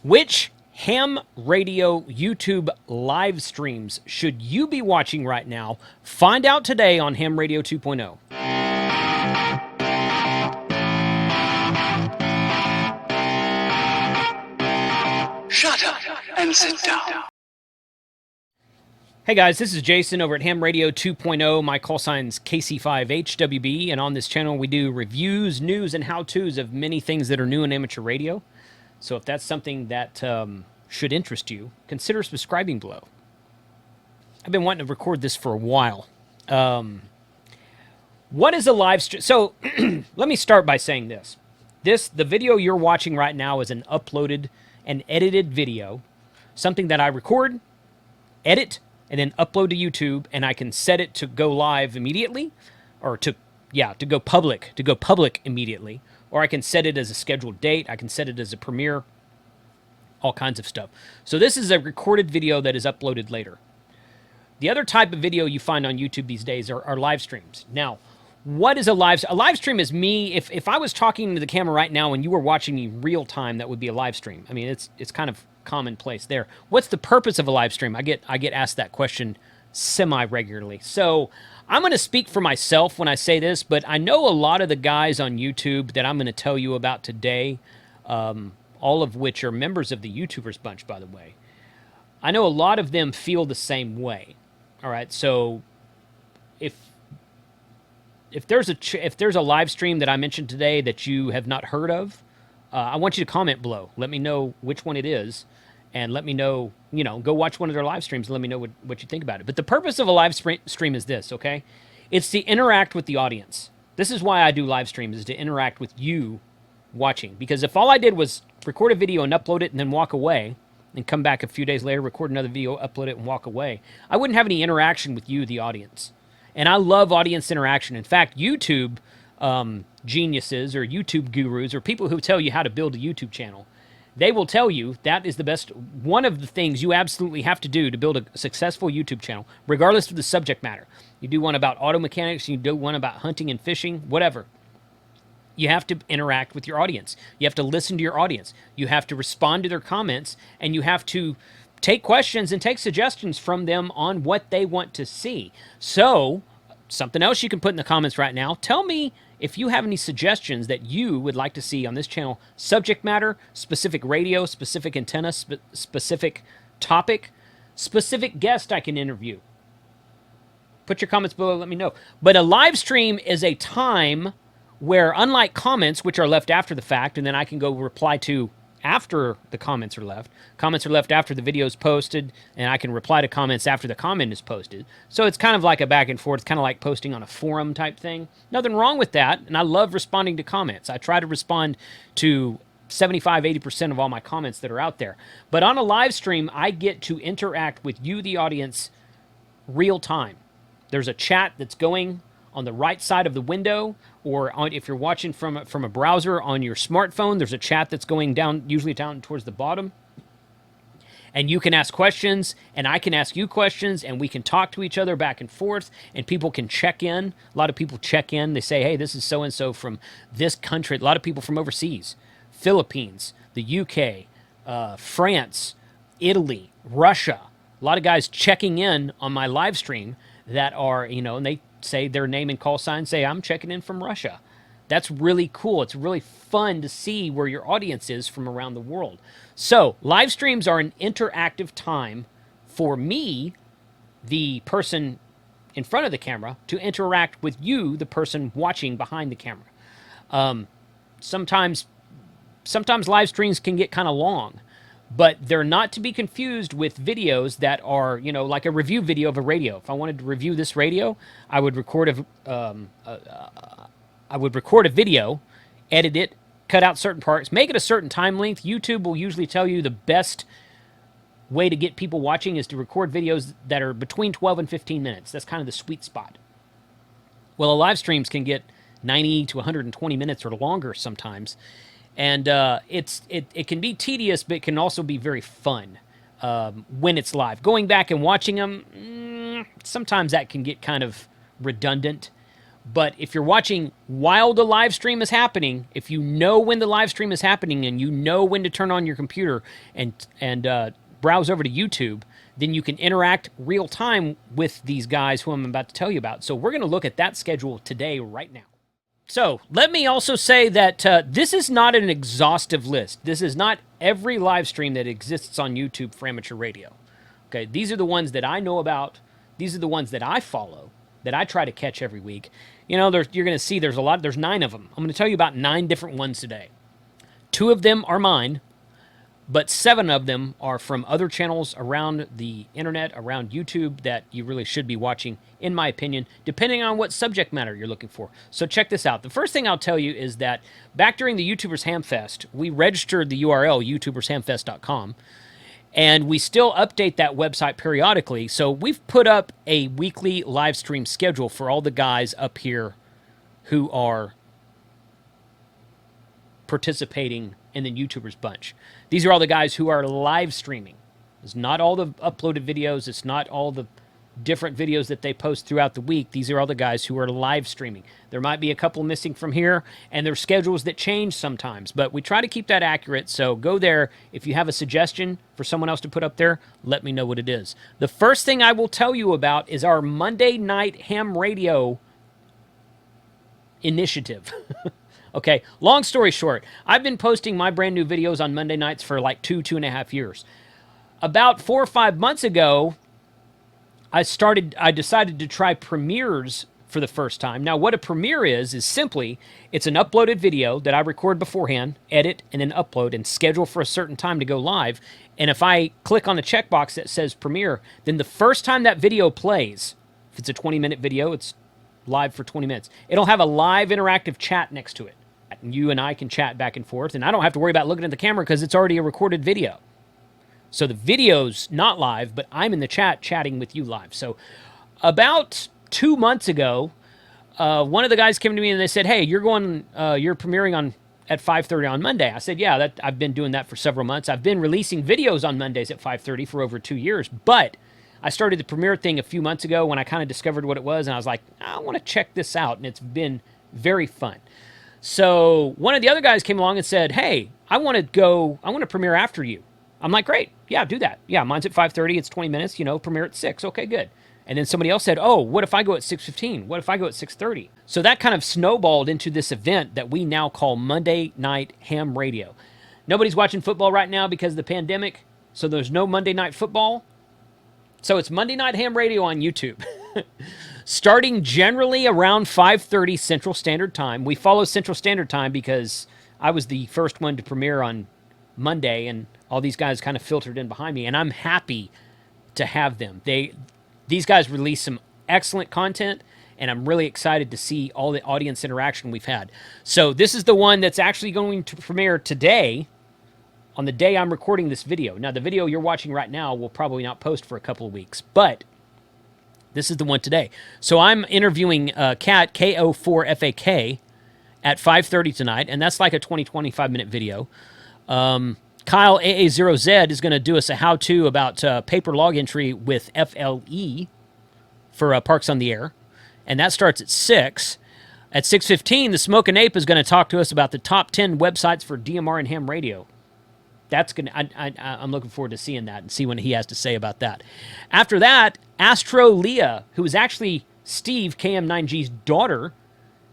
Which ham radio YouTube live streams should you be watching right now? Find out today on Ham Radio 2.0. Shut up and sit down. Hey guys, this is Jason over at Ham Radio 2.0. My call sign's KC5HWB, and on this channel we do reviews, news, and how-tos of many things that are new in amateur radio. So if that's something that should interest you, consider subscribing below. I've been wanting to record this for a while. What is a live stream? So let me start by saying this. The video you're watching right now is an uploaded and edited video, something that I record, edit, and then upload to YouTube, and I can set it to go live immediately, or to go public immediately, or I can set it as a scheduled date, I can set it as a premiere, all kinds of stuff. So this is a recorded video that is uploaded later. The other type of video you find on YouTube these days are live streams. Now, what is a live stream? A live stream is me, if I was talking to the camera right now and you were watching me real time, that would be a live stream. I mean, it's kind of commonplace there. What's the purpose of a live stream? I get asked that question semi-regularly. So I'm going to speak for myself when I say this, but I know a lot of the guys on YouTube that I'm going to tell you about today, all of which are members of the YouTubers bunch, by the way. I know a lot of them feel the same way. All right, so if there's a live stream that I mentioned today that you have not heard of, I want you to comment below. Let me know which one it is, and let me know, go watch one of their live streams and let me know what you think about it. But the purpose of a live stream is this, okay? It's to interact with the audience. This is why I do live streams, is to interact with you watching. Because if all I did was record a video and upload it and then walk away, and come back a few days later, record another video, upload it, and walk away, I wouldn't have any interaction with you, the audience. And I love audience interaction. In fact, YouTube geniuses or YouTube gurus or people who tell you how to build a YouTube channel, they will tell you that is the best, one of the things you absolutely have to do to build a successful YouTube channel, regardless of the subject matter. You do one about auto mechanics, you do one about hunting and fishing, whatever. You have to interact with your audience. You have to listen to your audience. You have to respond to their comments, and you have to take questions and take suggestions from them on what they want to see. So, something else you can put in the comments right now. Tell me if you have any suggestions that you would like to see on this channel. Subject matter, specific radio, specific antenna, specific topic, specific guest I can interview. Put your comments below, let me know. But a live stream is a time where, unlike comments, which are left after the fact, and then I can go reply to after the comments are left. Comments are left after the video is posted, and I can reply to comments after the comment is posted. So it's kind of like a back and forth. It's kind of like posting on a forum type thing. Nothing wrong with that, and I love responding to comments. I try to respond to 75-80% of all my comments that are out there. But on a live stream, I get to interact with you, the audience, real time. There's a chat that's going on the right side of the window, or if you're watching from a browser on your smartphone, there's a chat that's going down, usually down towards the bottom. And you can ask questions, and I can ask you questions, and we can talk to each other back and forth, and people can check in. A lot of people check in. They say, hey, this is so-and-so from this country. A lot of people from overseas, Philippines, the UK, France, Italy, Russia. A lot of guys checking in on my live stream that are, and they say their name and call sign, say, I'm checking in from Russia. That's really cool. It's really fun to see where your audience is from around the world. So, live streams are an interactive time for me, the person in front of the camera, to interact with you, the person watching behind the camera. Sometimes live streams can get kind of long, but they're not to be confused with videos that are, like a review video of a radio. If I wanted to review this radio, I would record a video, edit it, cut out certain parts, make it a certain time length. YouTube will usually tell you the best way to get people watching is to record videos that are between 12 and 15 minutes. That's kind of the sweet spot. Well, live streams can get 90 to 120 minutes or longer sometimes. And it can be tedious, but it can also be very fun when it's live. Going back and watching them, sometimes that can get kind of redundant. But if you're watching while the live stream is happening, if you know when the live stream is happening and you know when to turn on your computer and browse over to YouTube, then you can interact real time with these guys who I'm about to tell you about. So we're going to look at that schedule today, right now. So let me also say that this is not an exhaustive list. This is not every live stream that exists on YouTube for amateur radio. Okay, these are the ones that I know about. These are the ones that I follow, that I try to catch every week. You know, you're going to see there's 9 of them. I'm going to tell you about 9 different ones today. 2 of them are mine, but 7 of them are from other channels around the internet, around YouTube, that you really should be watching, in my opinion, depending on what subject matter you're looking for. So check this out. The first thing I'll tell you is that back during the YouTubers Hamfest, we registered the URL, youtubershamfest.com, and we still update that website periodically. So we've put up a weekly live stream schedule for all the guys up here who are participating in the YouTubers bunch. These are all the guys who are live streaming. It's not all the uploaded videos. It's not all the different videos that they post throughout the week. These are all the guys who are live streaming. There might be a couple missing from here, and there's schedules that change sometimes, but we try to keep that accurate. So go there. If you have a suggestion for someone else to put up there, let me know what it is. The first thing I will tell you about is our Monday Night Ham Radio initiative. Okay, long story short, I've been posting my brand new videos on Monday nights for like 2.5 years. About 4 or 5 months ago, I decided to try premieres for the first time. Now, what a premiere is simply, it's an uploaded video that I record beforehand, edit, and then upload and schedule for a certain time to go live. And if I click on the checkbox that says premiere, then the first time that video plays, if it's a 20-minute video, it's live for 20 minutes. It'll have a live interactive chat next to it. And you and I can chat back and forth, and I don't have to worry about looking at the camera because it's already a recorded video. So the video's not live, but I'm in the chat chatting with you live. So about 2 months ago, one of the guys came to me and they said, "Hey, you're premiering at 5:30 on Monday." I said, "Yeah, I've been doing that for several months. I've been releasing videos on Mondays at 5:30 for over 2 years, but I started the premiere thing a few months ago when I kind of discovered what it was, and I was like, I want to check this out, and it's been very fun." So one of the other guys came along and said, "Hey, I want to premiere after you." I'm like, "Great, yeah, do that. Yeah, mine's at 5:30, it's 20 minutes, premiere at 6. Okay, good." And then somebody else said, "Oh, what if I go at 6:15? What if I go at 6:30? So that kind of snowballed into this event that we now call Monday Night Ham Radio. Nobody's watching football right now because of the pandemic, so there's no Monday Night Football. So it's Monday Night Ham Radio on YouTube. Starting generally around 5:30 Central Standard Time. We follow Central Standard Time because I was the first one to premiere on Monday, and all these guys kind of filtered in behind me, and I'm happy to have them. These guys release some excellent content, and I'm really excited to see all the audience interaction we've had. So this is the one that's actually going to premiere today, on the day I'm recording this video. Now, the video you're watching right now will probably not post for a couple of weeks, but this is the one today. So I'm interviewing Kat, KO4FAK, at 5:30 tonight, and that's like a 20-25-minute video. Kyle AA0Z is going to do us a how-to about paper log entry with FLE for Parks on the Air, and that starts at 6. At 6:15, the Smokin' Ape is going to talk to us about the top 10 websites for DMR and ham radio. That's gonna. I'm looking forward to seeing that and see what he has to say about that. After that, Astro Leah, who is actually Steve KM9G's daughter,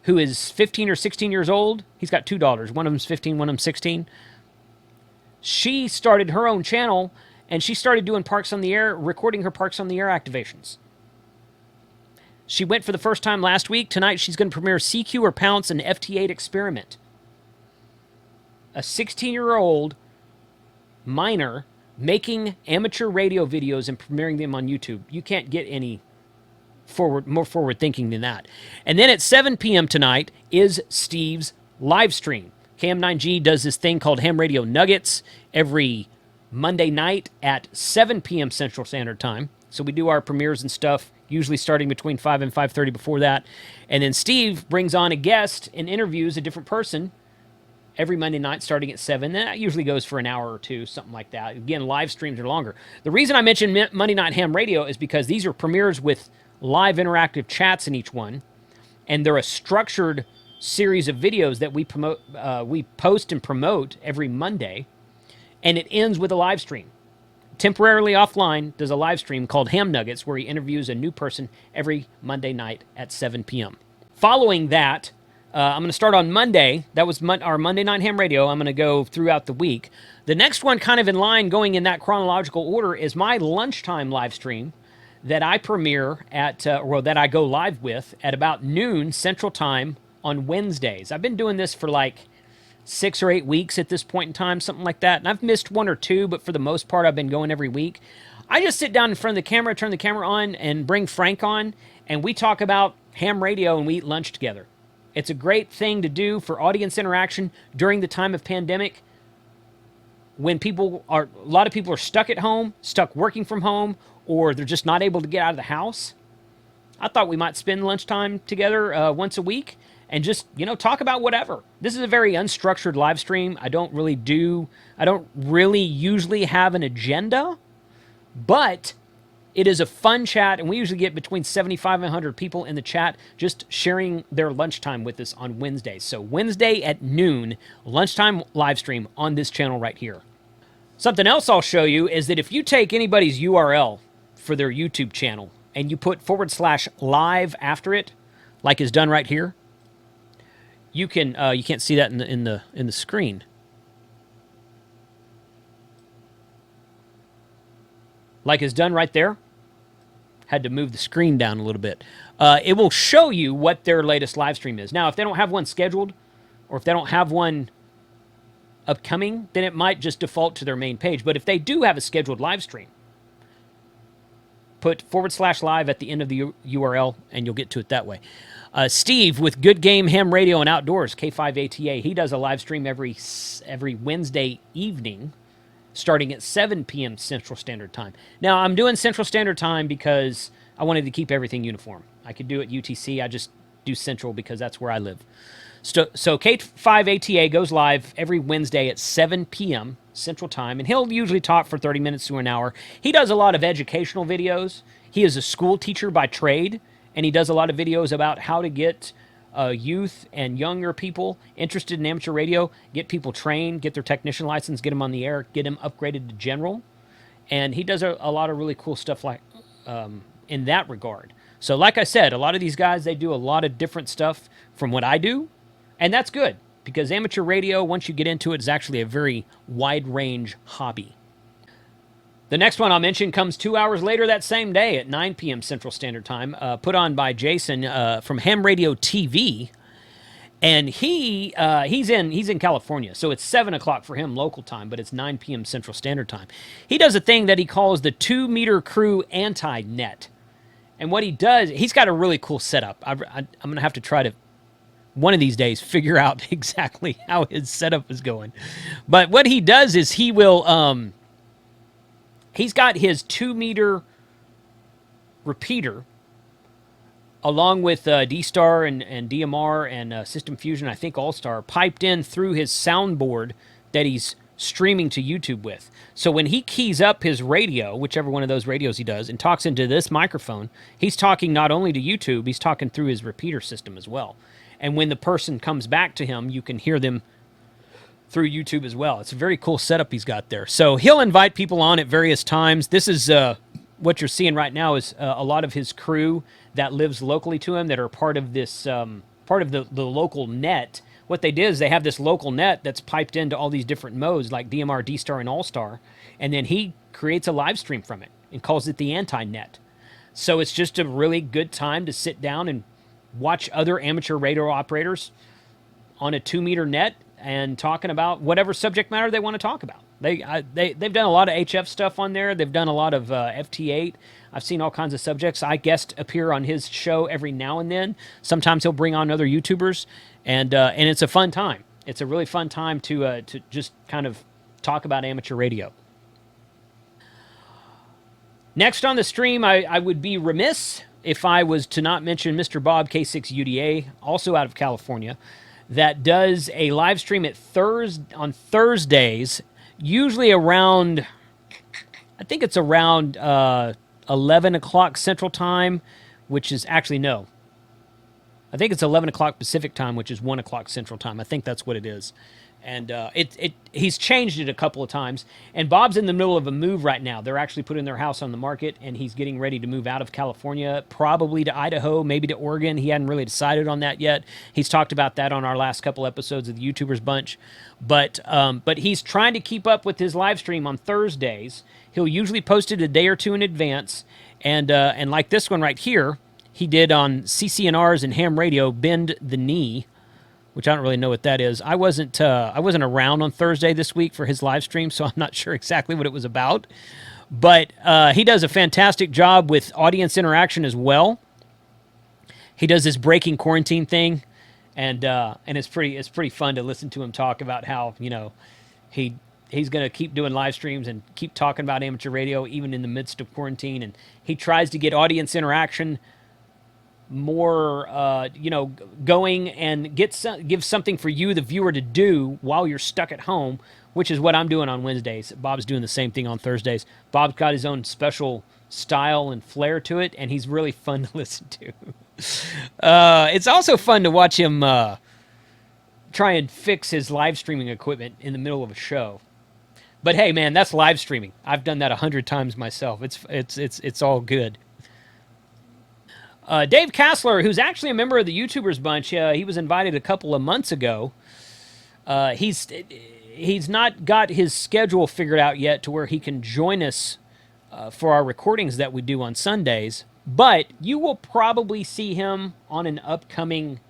who is 15 or 16 years old. He's got 2 daughters. One of them's 15, one of them's 16. She started her own channel, and she started doing Parks on the Air, recording her Parks on the Air activations. She went for the first time last week. Tonight, she's going to premiere CQ or Pounce and FT8 Experiment. A 16-year-old minor making amateur radio videos and premiering them on YouTube. You can't get any more forward thinking than that. And then at 7 p.m. tonight is Steve's live stream. KM9G does this thing called Ham Radio Nuggets every Monday night at 7 p.m. Central Standard Time. So we do our premieres and stuff, usually starting between 5 and 5:30 before that. And then Steve brings on a guest and interviews a different person every Monday night starting at 7. And that usually goes for an hour or two, something like that. Again, live streams are longer. The reason I mentioned Monday Night Ham Radio is because these are premieres with live interactive chats in each one. and they're a structured series of videos that we post and promote every Monday, and it ends with a live stream. Temporarily offline does a live stream called Ham Nuggets, where he interviews a new person every Monday night at 7 p.m. Following that, I'm going to start on Monday. That was our Monday Night Ham Radio. I'm going to go throughout the week. The next one, kind of in line, going in that chronological order, is my lunchtime live stream that I premiere at, or that I go live with at about noon Central Time on Wednesdays. I've been doing this for like 6 or 8 weeks at this point in time, something like that. And I've missed 1 or 2, but for the most part, I've been going every week. I just sit down in front of the camera, turn the camera on, and bring Frank on, and we talk about ham radio and we eat lunch together. It's a great thing to do for audience interaction during the time of pandemic, when a lot of people are stuck at home, stuck working from home, or they're just not able to get out of the house. I thought we might spend lunchtime together once a week and just, talk about whatever. This is a very unstructured live stream. I don't really usually have an agenda, but it is a fun chat, and we usually get between 75 and 100 people in the chat just sharing their lunchtime with us on Wednesdays. So Wednesday at noon, lunchtime live stream on this channel right here. Something else I'll show you is that if you take anybody's URL for their YouTube channel and you put /live after it, like is done right here, you can't see that in the screen. Like is done right there. Had to move the screen down a little bit. It will show you what their latest live stream is. Now, if they don't have one scheduled, or if they don't have one upcoming, then it might just default to their main page. But if they do have a scheduled live stream, put /live at the end of the URL, and you'll get to it that way. Steve with Good Game Ham Radio and Outdoors, K5ATA, he does a live stream every Wednesday evening, starting at 7 p.m. Central Standard Time. Now, I'm doing Central Standard Time because I wanted to keep everything uniform. I could do it UTC. I just do Central because that's where I live. So K5ATA goes live every Wednesday at 7 p.m. Central Time, and he'll usually talk for 30 minutes to an hour. He does a lot of educational videos. He is a school teacher by trade, and he does a lot of videos about how to get youth and younger people interested in amateur radio, get people trained, get their technician license, get them on the air, get them upgraded to general. And he does a lot of really cool stuff like in that regard. So like I said, a lot of these guys, they do a lot of different stuff from what I do, and that's good, because amateur radio, once you get into it, is actually a very wide-range hobby. The next one I'll mention comes 2 hours later that same day at 9 p.m. Central Standard Time, put on by Jason from Ham Radio TV, and he's in California, so it's 7 o'clock for him local time, but it's 9 p.m. Central Standard Time. He does a thing that he calls the 2-meter crew anti-net, and what he does, he's got a really cool setup. I'm going to have to try to, one of these days, figure out exactly how his setup is going. But what he does is he will... He's got his 2-meter repeater, along with D-Star and DMR and System Fusion, I think All-Star, piped in through his soundboard that he's streaming to YouTube with. So when he keys up his radio, whichever one of those radios he does, and talks into this microphone, he's talking not only to YouTube, he's talking through his repeater system as well. And when the person comes back to him, you can hear them through YouTube as well. It's a very cool setup he's got there. So he'll invite people on at various times. This is what you're seeing right now is a lot of his crew that lives locally to him that are part of this, part of the local net. What they did is they have this local net that's piped into all these different modes like DMR, D-Star, and All-Star, and then he creates a live stream from it and calls it the anti-net. So it's just a really good time to sit down and watch other amateur radio operators on a 2-meter net and talking about whatever subject matter they want to talk about. They've done a lot of HF stuff on there. They've done a lot of FT8. I've seen all kinds of subjects. I guest appear on his show every now and then. Sometimes he'll bring on other YouTubers, and it's a fun time. It's a really fun time to just kind of talk about amateur radio. Next on the stream, I would be remiss if I was to not mention Mr. Bob K6UDA, also out of California, that does a live stream on Thursdays, usually around, I think it's around 11 o'clock Central Time, which is actually, no. I think it's 11 o'clock Pacific time, which is 1 o'clock Central time. I think that's what it is. And he's changed it a couple of times. And Bob's in the middle of a move right now. They're actually putting their house on the market, and he's getting ready to move out of California, probably to Idaho, maybe to Oregon. He hadn't really decided on that yet. He's talked about that on our last couple episodes of the YouTubers Bunch. But he's trying to keep up with his live stream on Thursdays. He'll usually post it a day or two in advance. And like this one right here, he did on CCNRs and ham radio, Bend the Knee, which I don't really know what that is. I wasn't around on Thursday this week for his live stream, so I'm not sure exactly what it was about. But he does a fantastic job with audience interaction as well. He does this breaking quarantine thing, and it's pretty fun to listen to him talk about how he's going to keep doing live streams and keep talking about amateur radio even in the midst of quarantine, and he tries to get audience interaction more going and give something for you, the viewer, to do while you're stuck at home, which is what I'm doing on Wednesdays. Bob's doing the same thing on Thursdays. Bob's got his own special style and flair to it, and he's really fun to listen to. It's also fun to watch him try and fix his live streaming equipment in the middle of a show. But hey, man, that's live streaming. I've done that 100 times myself. It's all good. Dave Kassler, who's actually a member of the YouTubers Bunch, he was invited a couple of months ago. He's not got his schedule figured out yet to where he can join us for our recordings that we do on Sundays, but you will probably see him on an upcoming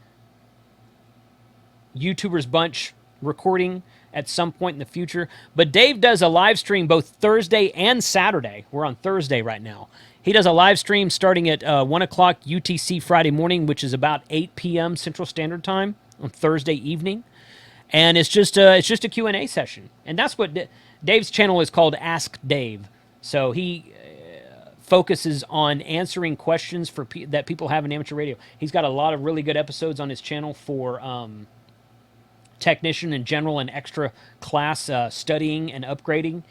YouTubers Bunch recording at some point in the future. But Dave does a live stream both Thursday and Saturday. We're on Thursday right now. He does a live stream starting at 1 o'clock UTC Friday morning, which is about 8 p.m. Central Standard Time on Thursday evening. And it's just a Q&A session. And that's what Dave's channel is called, Ask Dave. So he focuses on answering questions that people have in amateur radio. He's got a lot of really good episodes on his channel for technician and general and extra class studying and upgrading.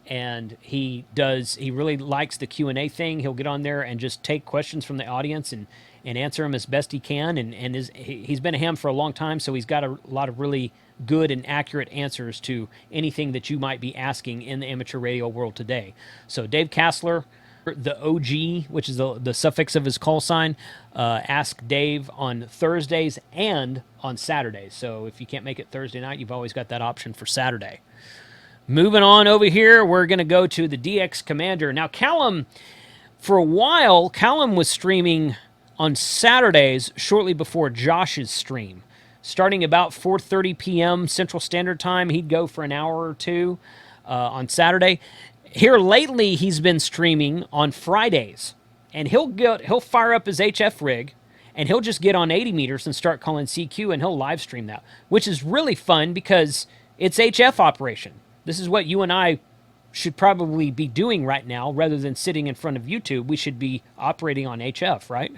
And he really likes the Q&A thing. He'll get on there and just take questions from the audience and answer them as best he can. And he's been a ham for a long time, so he's got a lot of really good and accurate answers to anything that you might be asking in the amateur radio world today. So Dave Kassler, the OG, which is the suffix of his call sign, Ask Dave on Thursdays and on Saturdays. So if you can't make it Thursday night, you've always got that option for Saturday. Moving on over here, we're going to go to the DX Commander. Now, Callum, for a while, Callum was streaming on Saturdays shortly before Josh's stream. Starting about 4:30 p.m. Central Standard Time, he'd go for an hour or two on Saturday. Here lately, he's been streaming on Fridays, and he'll fire up his HF rig, and he'll just get on 80 meters and start calling CQ, and he'll live stream that, which is really fun because it's HF operation. This is what you and I should probably be doing right now. Rather than sitting in front of YouTube, we should be operating on HF, right?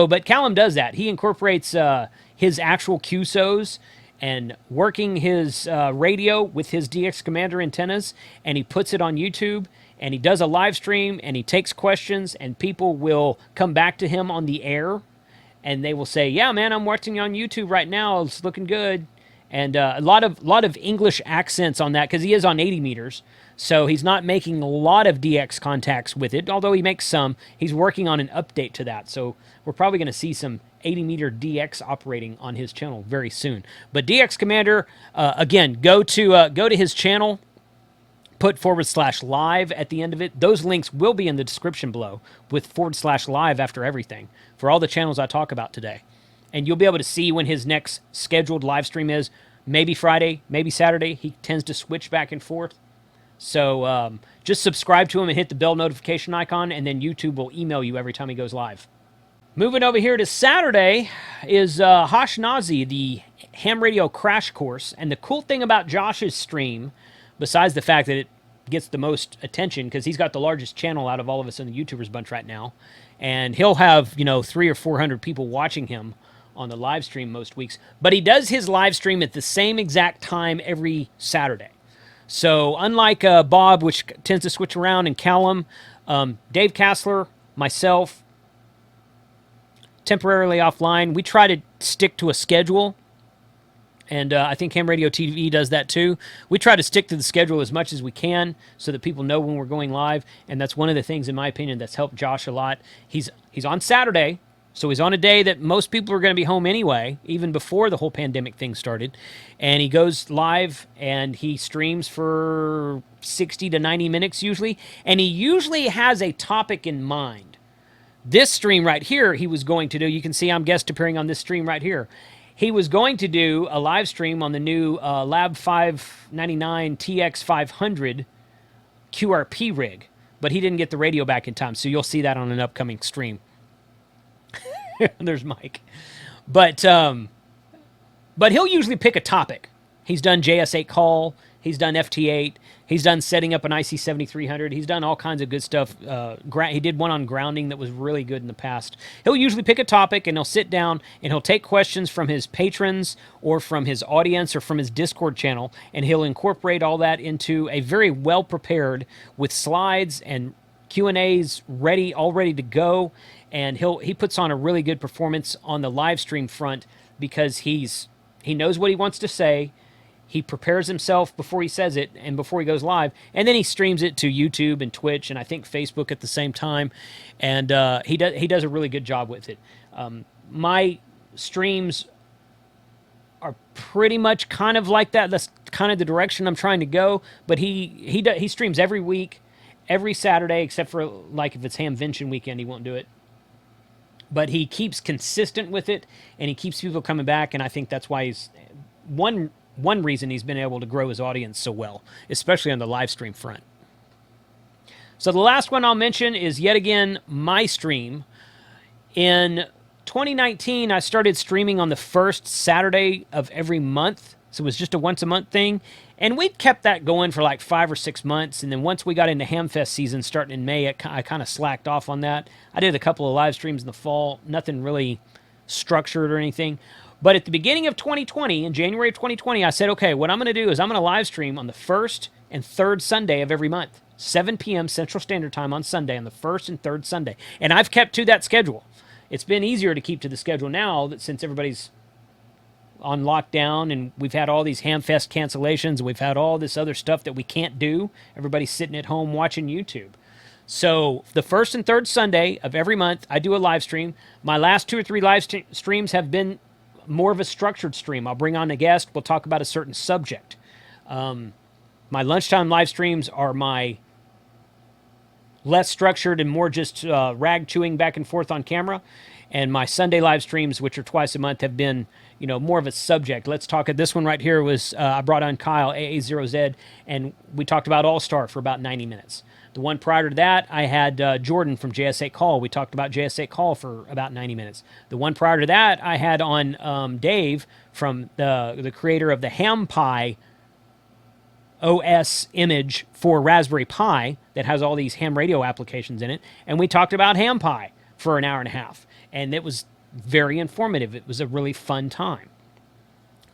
But Callum does that. He incorporates his actual QSOs and working his radio with his DX Commander antennas, and he puts it on YouTube, and he does a live stream, and he takes questions, and people will come back to him on the air, and they will say, yeah, man, I'm watching you on YouTube right now. It's looking good. And a lot of English accents on that because he is on 80 meters. So he's not making a lot of DX contacts with it, although he makes some. He's working on an update to that. So we're probably going to see some 80-meter DX operating on his channel very soon. But DX Commander, again, go to his channel, put /live at the end of it. Those links will be in the description below with /live after everything for all the channels I talk about today. And you'll be able to see when his next scheduled live stream is. Maybe Friday, maybe Saturday. He tends to switch back and forth. So just subscribe to him and hit the bell notification icon, and then YouTube will email you every time he goes live. Moving over here to Saturday is HashNazi, the ham radio crash course. And the cool thing about Josh's stream, besides the fact that it gets the most attention, because he's got the largest channel out of all of us in the YouTubers Bunch right now, and he'll have 300 or 400 people watching him on the live stream most weeks, but he does his live stream at the same exact time every Saturday. So unlike Bob, which tends to switch around, and Callum, Dave Kassler, myself, temporarily offline. We try to stick to a schedule, and I think Ham Radio TV does that too. We try to stick to the schedule as much as we can so that people know when we're going live, and that's one of the things, in my opinion, that's helped Josh a lot. He's on Saturday, so he's on a day that most people are going to be home anyway, even before the whole pandemic thing started, and he goes live and he streams for 60 to 90 minutes usually, and he usually has a topic in mind. This stream right here, he was going to do, you can see I'm guest appearing on this stream right here. He was going to do a live stream on the new Lab 599 TX500 QRP rig, but he didn't get the radio back in time, so you'll see that on an upcoming stream. There's Mike. But he'll usually pick a topic. He's done JS8 call. He's done FT8. He's done setting up an IC7300. He's done all kinds of good stuff. He did one on grounding that was really good in the past. He'll usually pick a topic, and he'll sit down, and he'll take questions from his patrons or from his audience or from his Discord channel, and he'll incorporate all that into a very well-prepared with slides and Q&As all ready to go. And he puts on a really good performance on the live stream front because he knows what he wants to say. He prepares himself before he says it and before he goes live, and then he streams it to YouTube and Twitch and I think Facebook at the same time. And he does a really good job with it. My streams are pretty much kind of like that. That's kind of the direction I'm trying to go. But he streams every week, every Saturday, except for like if it's Hamvention weekend, he won't do it. But he keeps consistent with it, and he keeps people coming back, and I think that's why he's one reason he's been able to grow his audience so well, especially on the live stream front. So the last one I'll mention is yet again my stream. In 2019, I started streaming on the first Saturday of every month, so it was just a once-a-month thing. And we kept that going for like 5 or 6 months. And then once we got into Hamfest season starting in May, I kind of slacked off on that. I did a couple of live streams in the fall, nothing really structured or anything. But at the beginning of 2020, in January of 2020, I said, okay, what I'm going to do is I'm going to live stream on the first and third Sunday of every month, 7 p.m. Central Standard Time on Sunday, on the first and third Sunday. And I've kept to that schedule. It's been easier to keep to the schedule now that since everybody's on lockdown and we've had all these Hamfest cancellations and we've had all this other stuff that we can't do. Everybody's sitting at home watching YouTube. So the first and third Sunday of every month, I do a live stream. My last 2 or 3 live streams have been more of a structured stream. I'll bring on a guest. We'll talk about a certain subject. My lunchtime live streams are my less structured and more just rag chewing back and forth on camera. And my Sunday live streams, which are twice a month, have been, more of a subject. Let's talk at this one right here was, I brought on Kyle, AA0Z, and we talked about All-Star for about 90 minutes. The one prior to that, I had Jordan from JS8 Call. We talked about JS8 Call for about 90 minutes. The one prior to that, I had on Dave from the creator of the Ham Pie OS image for Raspberry Pi that has all these ham radio applications in it. And we talked about Ham Pie for an hour and a half. And it was very informative. It was a really fun time.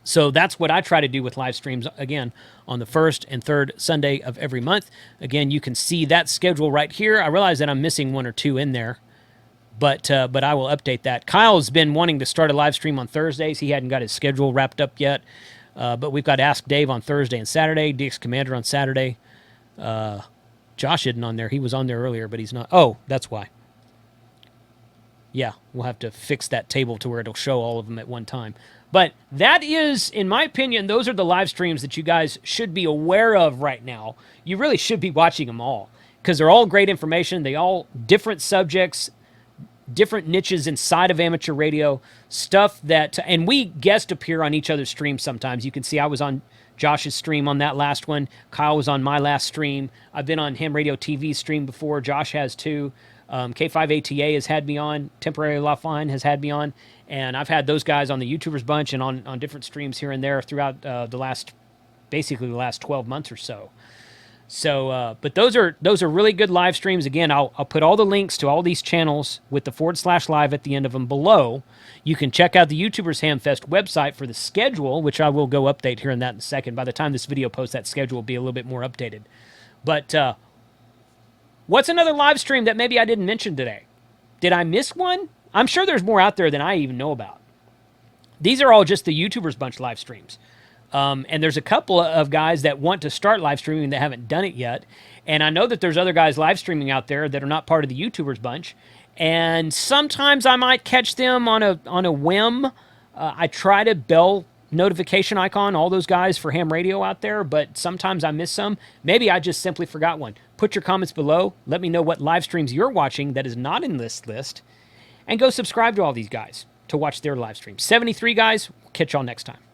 So that's what I try to do with live streams, again, on the first and third Sunday of every month. Again, you can see that schedule right here. I realize that I'm missing 1 or 2 in there, but I will update that. Kyle's been wanting to start a live stream on Thursdays. He hadn't got his schedule wrapped up yet, but we've got Ask Dave on Thursday and Saturday, DX Commander on Saturday. Josh isn't on there. He was on there earlier, but he's not. Oh, that's why. Yeah, we'll have to fix that table to where it'll show all of them at one time. But that is, in my opinion, those are the live streams that you guys should be aware of right now. You really should be watching them all because they're all great information. They all different subjects, different niches inside of amateur radio, stuff that, and we guest appear on each other's streams sometimes. You can see I was on Josh's stream on that last one. Kyle was on my last stream. I've been on Ham Radio TV stream before. Josh has too. K5ATA has had me on. Temporary Offline has had me on. And I've had those guys on the YouTubers bunch and on different streams here and there throughout basically the last 12 months or so. So, but those are really good live streams. Again, I'll put all the links to all these channels with the /live at the end of them below. You can check out the YouTubers Hamfest website for the schedule, which I will go update here in a second. By the time this video posts, that schedule will be a little bit more updated. But what's another live stream that maybe I didn't mention today? Did I miss one? I'm sure there's more out there than I even know about. These are all just the YouTubers Bunch live streams. And there's a couple of guys that want to start live streaming that haven't done it yet. And I know that there's other guys live streaming out there that are not part of the YouTubers Bunch. And sometimes I might catch them on a whim. I try to bell notification icon all those guys for ham radio out there, but sometimes I miss some. Maybe I just simply forgot one. Put your comments below. Let me know what live streams you're watching that is not in this list. And go subscribe to all these guys to watch their live streams. 73 guys. Catch y'all next time.